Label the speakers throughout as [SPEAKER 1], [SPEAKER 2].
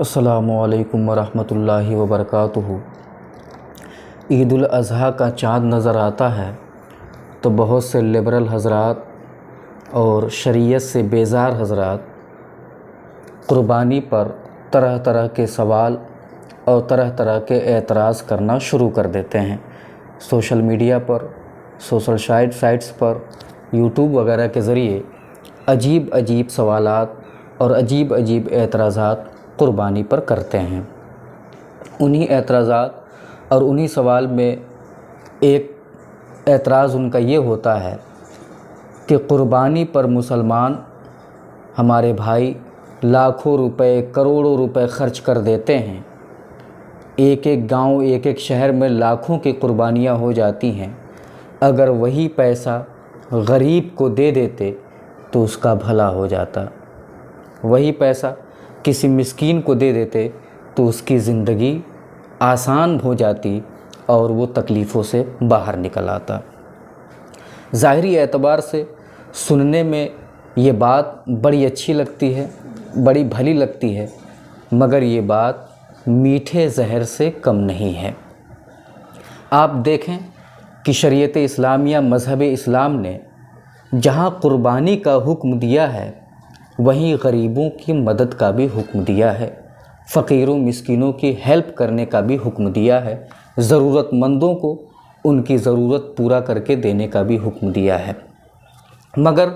[SPEAKER 1] अस्सलामु अलैकुम वरहमतुल्लाहि वबरकातुहू। ईद उल अज़हा का चाँद नज़र आता है तो बहुत से लिबरल हज़रात और शरीयत से बेज़ार हज़रात क़ुरबानी पर तरह तरह के सवाल और तरह तरह के एतराज़ करना शुरू कर देते हैं। सोशल मीडिया पर, सोशल साइट्स पर, यूट्यूब वगैरह के ज़रिए अजीब अजीब सवालात और अजीब अजीब एतराज़ात क़ुरबानी पर करते हैं। उन्हीं एतराज़ात और उन्हीं सवाल में एक एतराज़ उनका ये होता है कि क़ुरबानी पर मुसलमान हमारे भाई लाखों रुपए, करोड़ों रुपए खर्च कर देते हैं। एक एक गांव, एक एक शहर में लाखों की क़ुरबानियाँ हो जाती हैं। अगर वही पैसा गरीब को दे देते तो उसका भला हो जाता। वही पैसा किसी मिस्कीन को दे देते तो उसकी ज़िंदगी आसान हो जाती और वो तकलीफ़ों से बाहर निकल आता। ज़ाहिरी एतबार से सुनने में ये बात बड़ी अच्छी लगती है, बड़ी भली लगती है, मगर ये बात मीठे जहर से कम नहीं है। आप देखें कि शरीयत इस्लामिया, मज़हब इस्लाम ने जहाँ क़ुरबानी का हुक्म दिया है वहीं गरीबों की मदद का भी हुक्म दिया है, फ़कीरों मिस्कीनों की हेल्प करने का भी हुक्म दिया है, ज़रूरतमंदों को उनकी ज़रूरत पूरा करके देने का भी हुक्म दिया है। मगर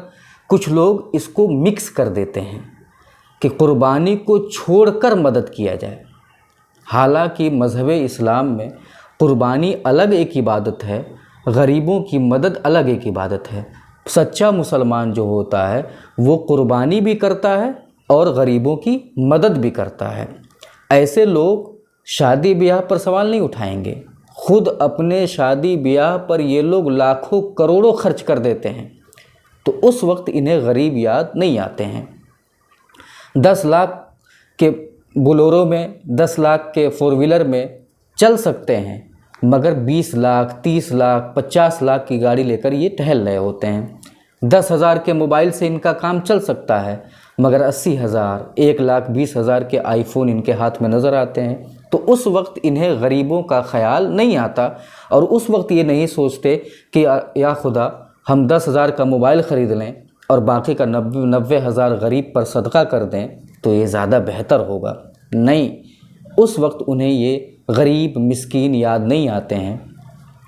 [SPEAKER 1] कुछ लोग इसको मिक्स कर देते हैं कि क़ुरबानी को छोड़कर मदद किया जाए। हालांकि मज़हब इस्लाम में क़ुरबानी अलग एक इबादत है, गरीबों की मदद अलग एक इबादत है। सच्चा मुसलमान जो होता है वो क़ुरबानी भी करता है और गरीबों की मदद भी करता है। ऐसे लोग शादी ब्याह पर सवाल नहीं उठाएंगे। खुद अपने शादी ब्याह पर ये लोग लाखों करोड़ों खर्च कर देते हैं, तो उस वक्त इन्हें गरीब याद नहीं आते हैं। 10 लाख के बोलेरो में, 10 लाख के 4 व्हीलर में चल सकते हैं, मगर 20 लाख, 30 लाख, 50 लाख की गाड़ी लेकर ये टहल रहे होते हैं। 10,000 के मोबाइल से इनका काम चल सकता है, मगर 80,000, 1,20,000 के आईफोन इनके हाथ में नज़र आते हैं। तो उस वक्त इन्हें गरीबों का ख्याल नहीं आता और उस वक्त ये नहीं सोचते कि या खुदा हम 10,000 का मोबाइल ख़रीद लें और बाकी का 90,000 गरीब पर सदका कर दें तो ये ज़्यादा बेहतर होगा। नहीं, उस वक्त उन्हें ये गरीब मिस्कीन याद नहीं आते हैं।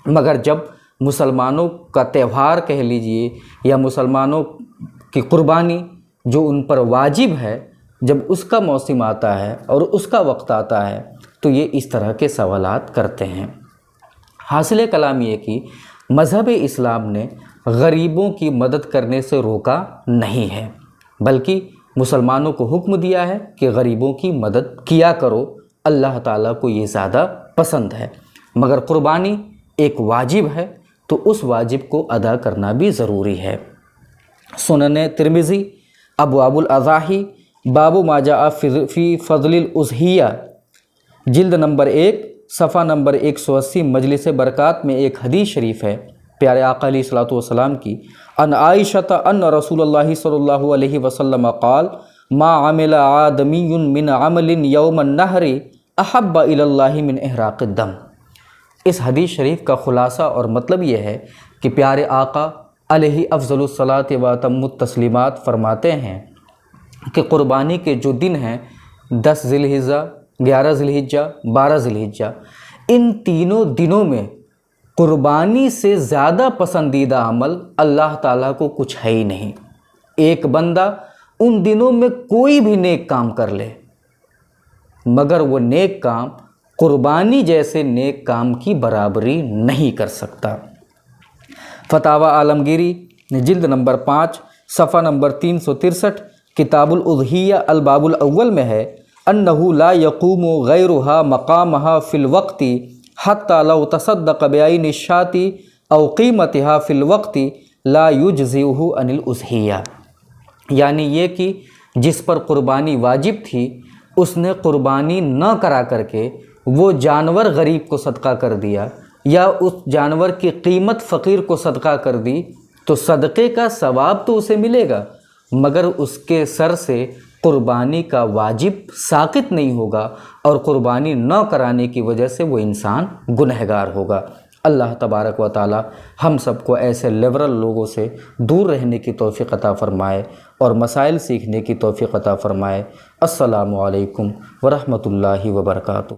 [SPEAKER 1] मगर जब मुसलमानों का त्यौहार कह लीजिए या मुसलमानों की क़ुरबानी जो उन पर वाजिब है, जब उसका मौसम आता है और उसका वक्त आता है तो ये इस तरह के सवालात करते हैं। हासिल कलाम ये कि मज़हब इस्लाम ने गरीबों की मदद करने से रोका नहीं है, बल्कि मुसलमानों को हुक्म दिया है कि गरीबों की मदद किया करो, अल्लाह ताला को ये ज़्यादा पसंद है। मगर क़ुरबानी एक वाजिब है तो उस वाजिब को अदा करना भी ज़रूरी है। सुनन तिरमिज़ी अबवाबुल अज़ाही बाबु मा जाअ फ़ी फ़ज़लिल उज़हिया जिल्द नंबर 1 सफ़ा नंबर 180 मजलिस बरक़ात में एक हदीस शरीफ है प्यारे आका अलैहिस्सलातु वस्सलाम की। अन आइशता अन्न रसूलुल्लाहि सल्लल्लाहु अलैहि वसल्लम क़ाल मा अमिला आदमीयुन मिन अमलिन यौमन नहरी अहब्बा इलल्लाहि मिन इहराक़िद दम। इस हदीस शरीफ का ख़ुलासा और मतलब ये है कि प्यारे आका अलैहि अफ़ज़लुस सलात व अतम्मुत तस्लीमात फरमाते हैं कि क़ुरबानी के जो दिन हैं 10 ज़िलहिज्जा, 11 ज़िलहिज्जा, 12 ज़िलहिज्जा, इन तीनों दिनों में क़ुरबानी से ज़्यादा पसंदीदा अमल अल्लाह ताला को कुछ है ही नहीं। एक बंदा उन दिनों में कोई भी नेक काम कर ले, मगर वो नेक काम क़ुरबानी जैसे नेक काम की बराबरी नहीं कर सकता। फतावा आलमगीरी जिल्द नंबर 5 सफ़ा नंबर 363 किताबुल उज़हिया अल बाबुल अव्वल में है अन्नहु ला यक़ूमु गैरुहा मक़ामहा फ़िल वक़्ति हत्ता लौ तसद्दक़ बिअयनि शाती औ क़ीमतिहा फ़िल वक़्ति ला युजज़िउहु अनिल उज़हिया। यानी ये कि जिस पर क़ुरबानी वाजिब थी उसने क़ुरबानी न करा करके वो जानवर गरीब को सदका कर दिया या उस जानवर की कीमत फ़कीर को सदका कर दी, तो सदक़े का सवाब तो उसे मिलेगा, मगर उसके सर से قربانی کا واجب ساقط نہیں ہوگا اور قربانی نہ کرانے کی وجہ سے وہ انسان گنہگار ہوگا۔ اللہ تبارک و تعالی ہم سب کو ایسے لبرل لوگوں سے دور رہنے کی توفیق عطا فرمائے اور مسائل سیکھنے کی توفیق عطا فرمائے۔ السلام علیکم ورحمۃ اللہ وبرکاتہ۔